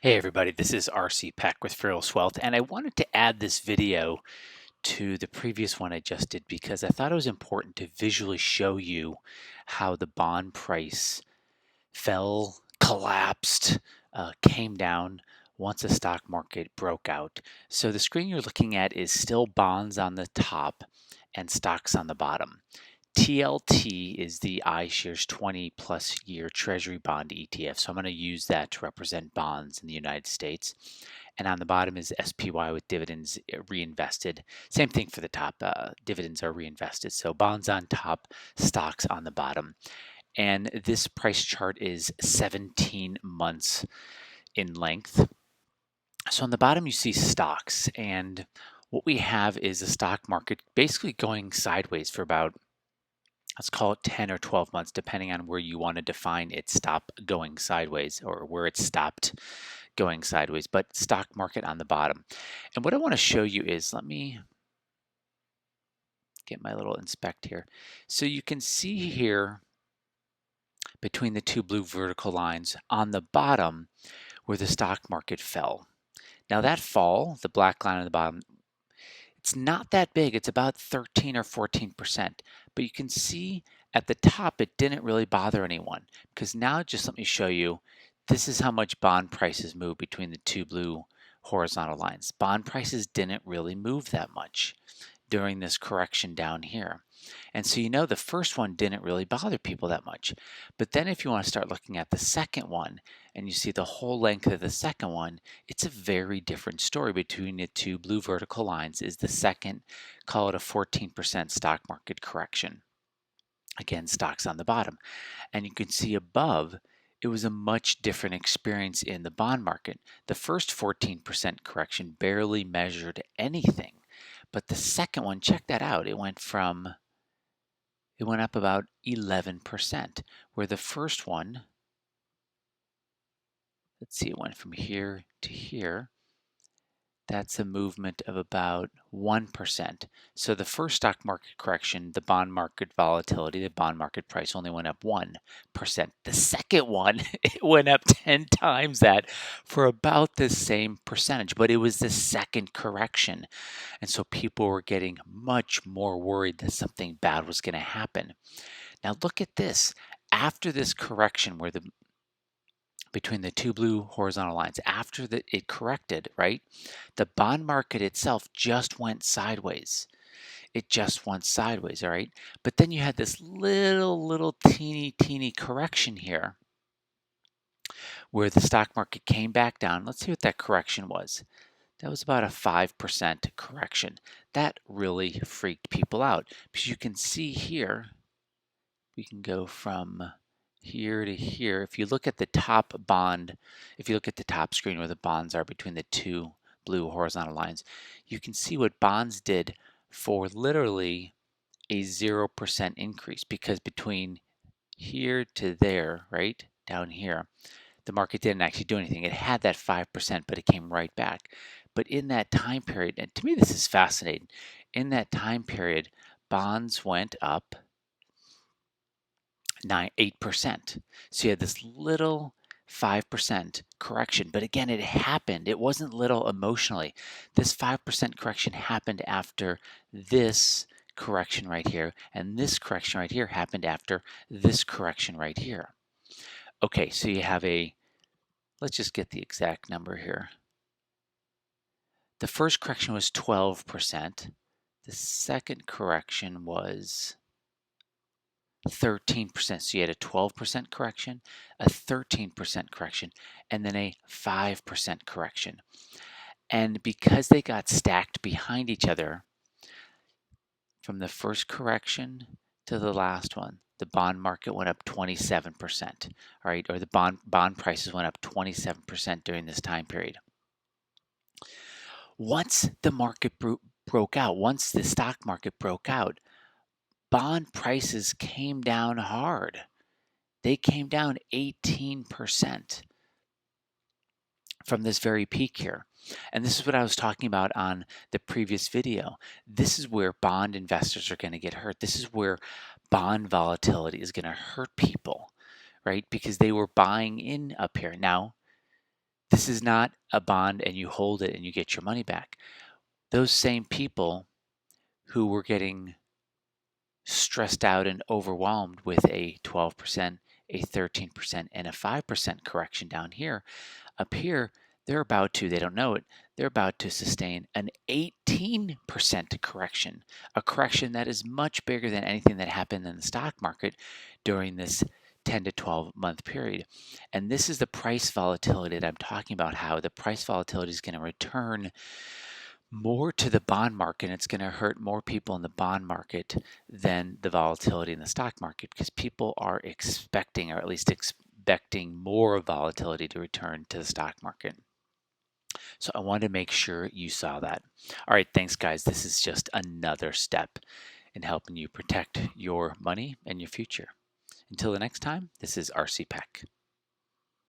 Hey everybody, this is RC Peck with Fearless Wealth, and I wanted to add this video to the previous one I just did because I thought it was important to visually show you how the bond price fell, collapsed, came down once the stock market broke out. So the screen you're looking at is still bonds on the top and stocks on the bottom. TLT is the iShares 20 plus year Treasury bond ETF. So I'm going to use that to represent bonds in the United States. And on the bottom is SPY with dividends reinvested. Same thing for the top. Dividends are reinvested. So bonds on top, stocks on the bottom. And this price chart is 17 months in length. So on the bottom, you see stocks. And what we have is the stock market basically going sideways for about, let's call it 10 or 12 months, depending on where you want to define it stop going sideways or where it stopped going sideways, but stock market on the bottom. And what I want to show you is, let me get my little inspect here. So you can see here between the two blue vertical lines on the bottom where the stock market fell. Now that fall, the black line on the bottom, it's not that big. It's about 13 or 14%. But you can see at the top, it didn't really bother anyone because now just let me show you. This is how much bond prices move between the two blue horizontal lines. Bond prices didn't really move that much during this correction down here. And so you know the first one didn't really bother people that much. But then if you want to start looking at the second one and you see the whole length of the second one, it's a very different story between the two blue vertical lines. Is the second, call it a 14% stock market correction. Again, stocks on the bottom. And you can see above, it was a much different experience in the bond market. The first 14% correction barely measured anything. But the second one, check that out. It went up about 11%, where the first one, let's see, it went from here to here. That's a movement of about 1%. So the first stock market correction, the bond market volatility, the bond market price only went up 1%. The second one, it went up 10 times that for about the same percentage, but it was the second correction. And so people were getting much more worried that something bad was going to happen. Now look at this. After this correction where between the two blue horizontal lines, after it corrected, right? The bond market itself just went sideways. It just went sideways, all right? But then you had this little teeny correction here where the stock market came back down. Let's see what that correction was. That was about a 5% correction. That really freaked people out because you can see here, we can go from here to here. If you look at the top bond, if you look at the top screen where the bonds are between the two blue horizontal lines, you can see what bonds did for literally a 0% increase, because between here to there, right down here, the market didn't actually do anything. It had that 5%, but it came right back. But in that time period, and to me this is fascinating, in that time period, bonds went up 8%. So you had this little 5% correction. But again, it happened. It wasn't little emotionally. This 5% correction happened after this correction right here. And this correction right here happened after this correction right here. Okay, so you have let's just get the exact number here. The first correction was 12%. The second correction was 13%. So you had a 12% correction, a 13% correction, and then a 5% correction. And because they got stacked behind each other from the first correction to the last one, the bond market went up 27%, all right, or the bond prices went up 27% during this time period. Once the market broke out, once the stock market broke out, bond prices came down hard. They came down 18% from this very peak here. And this is what I was talking about on the previous video. This is where bond investors are going to get hurt. This is where bond volatility is going to hurt people, right? Because they were buying in up here. Now, This is not a bond and you hold it and you get your money back. Those same people who were getting stressed out and overwhelmed with a 12%, a 13%, and a 5% correction down here, up here, they don't know it, they're about to sustain an 18% correction, a correction that is much bigger than anything that happened in the stock market during this 10 to 12 month period. And this is the price volatility that I'm talking about, how the price volatility is going to return more to the bond market. And it's going to hurt more people in the bond market than the volatility in the stock market, because people are expecting, or at least expecting, more volatility to return to the stock market. So I wanted to make sure you saw that. All right, thanks guys. This is just another step in helping you protect your money and your future. Until the next time, this is RC Peck.